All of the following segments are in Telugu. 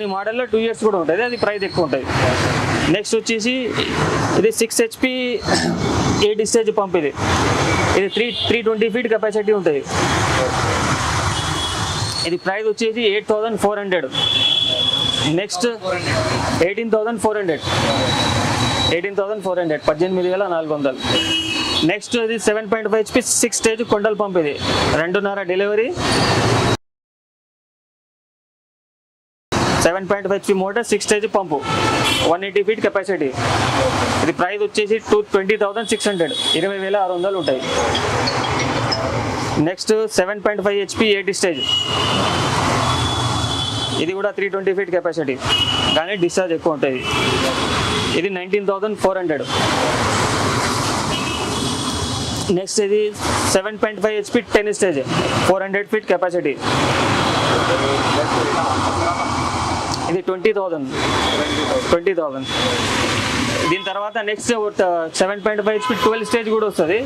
కొన్ని మోడల్లో 2 years కూడా ఉంటుంది, అది ప్రైస్ ఎక్కువ ఉంటుంది. నెక్స్ట్ వచ్చేసి ఇది 6 HP 8 stage పంప్. ఇది 320 feet కెపాసిటీ ఉంటుంది. ఇది ప్రైస్ వచ్చేసి 8,400. నెక్స్ట్ 18,400 18,400. నెక్స్ట్ ఇది 7.5 HP 6 stage కొండల పంప్. ఇది 2.5 డెలివరీ, 7.5 HP మోటార్, 6 stage పంపు, 180 feet కెపాసిటీ. ఇది ప్రైస్ వచ్చేసి 20,600 20,600 ఉంటాయి. Next 7.5 HP 8 stage. ఇది కూడా 320 feet కెపాసిటీ, కానీ డిశ్చార్జ్ ఎక్కువ ఉంటుంది. ఇది 19,400. నెక్స్ట్ ఇది 7.5 HP 10 stage 400 feet కెపాసిటీ. ఇది 20,000. దీని తర్వాత నెక్స్ట్ 7.5 HP 12 stage కూడా వస్తుంది.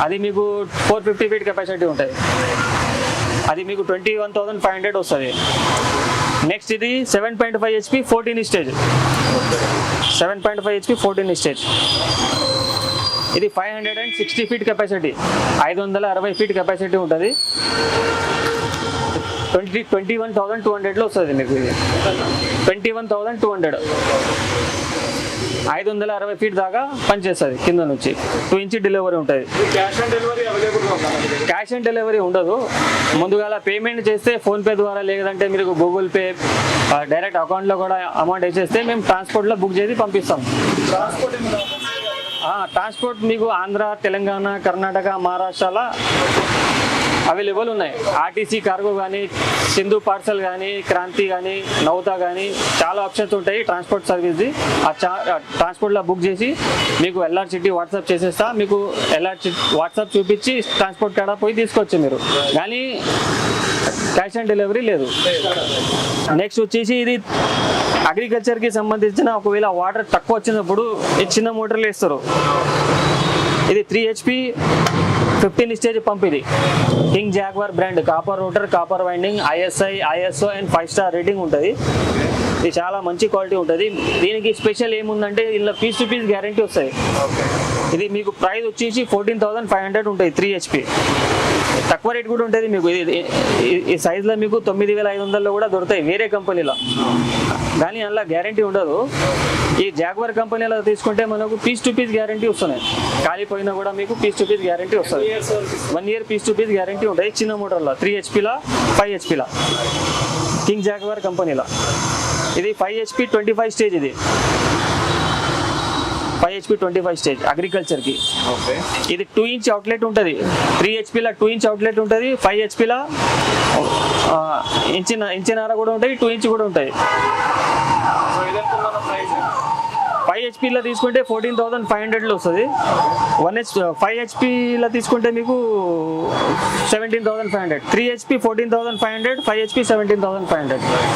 అది మీకు 450 feet కెపాసిటీ ఉంటుంది. అది మీకు 21,500 వస్తుంది. నెక్స్ట్ ఇది 7.5 HP 14 stage. 7.5 HP 14 stage. ఇది 560 feet కెపాసిటీ, 560 feet కెపాసిటీ ఉంటుంది. 21,200లో వస్తుంది మీకు. ఇది 21,200 560 feet దాకా పనిచేస్తుంది. కింద నుంచి 2 inch డెలివరీ ఉంటుంది. క్యాష్ ఆన్ డెలివరీ ఉండదు. ముందుగా పేమెంట్ చేస్తే ఫోన్పే ద్వారా, లేదంటే మీరు గూగుల్ పే డైరెక్ట్ అకౌంట్లో కూడా అమౌంట్ వేసేస్తే మేము ట్రాన్స్పోర్ట్లో బుక్ చేసి పంపిస్తాం. ట్రాన్స్పోర్ట్ మీకు ఆంధ్ర, తెలంగాణ, కర్ణాటక, మహారాష్ట్రలో అవైలబుల్ ఉన్నాయి. ఆర్టీసీ కార్గో కానీ, సింధు పార్సల్ కానీ, క్రాంతి కానీ, నౌతా కానీ చాలా ఆప్షన్స్ ఉంటాయి ట్రాన్స్పోర్ట్ సర్వీస్ది. ఆ ట్రాన్స్పోర్ట్లో బుక్ చేసి మీకు LRCT వాట్సాప్ చేసేస్తా. మీకు వాట్సాప్ చూపించి ట్రాన్స్పోర్ట్ కాడ పోయి తీసుకోవచ్చు మీరు, కానీ క్యాష్ ఆన్ డెలివరీ లేదు. నెక్స్ట్ వచ్చేసి ఇది అగ్రికల్చర్కి సంబంధించిన, ఒకవేళ వాటర్ తక్కువ వచ్చినప్పుడు ఈ చిన్న మోటార్లు వేస్తారు. ఇది 3 HP 15 stage పంప్. ఇది king jaguar brand, copper rotor, copper winding, ISI ISO and 5 star rating ఉంటుంది. ఇది చాలా మంచి క్వాలిటీ ఉంటుంది. దీనికి స్పెషల్ ఏముందంటే ఇలా పీస్ టు పీస్ గ్యారంటీ వస్తుంది. ఇది మీకు ప్రైస్ వచ్చేసి 14,500 ఉంటుంది. 3 HP తక్కువ రేట్ కూడా ఉంటుంది మీకు. ఈ సైజులో మీకు 9,500లో కూడా దొరుకుతాయి వేరే కంపెనీలో, కానీ అందులో గ్యారంటీ ఉండదు. ఈ జాగ్వార్ కంపెనీలో తీసుకుంటే మనకు పీస్ టు పీస్ గ్యారంటీ వస్తున్నాయి. కాలిపోయినా కూడా మీకు పీస్ టు పీస్ గ్యారంటీ వస్తుంది. 1 year piece to piece guarantee ఉంటుంది చిన్న మోటార్లో. 3 HPలో 5 HPలో కింగ్ జాగ్వార్ కంపెనీలో. ఇది 5 HP 25 stage. ఇది 5 HP 25 stage అగ్రికల్చర్కి. ఇది 2 inch అవుట్లెట్ ఉంటుంది. 3 HPలో 2 inch అవుట్లెట్ ఉంటుంది. 5 HPలో ఇంచున్నర కూడా ఉంటాయి, 2 inch కూడా ఉంటాయి. 5 HPలో తీసుకుంటే 14,500లో వస్తుంది. 5 HPలో తీసుకుంటే మీకు 17,500. 3 HP 14,500, 5 HP 17,500.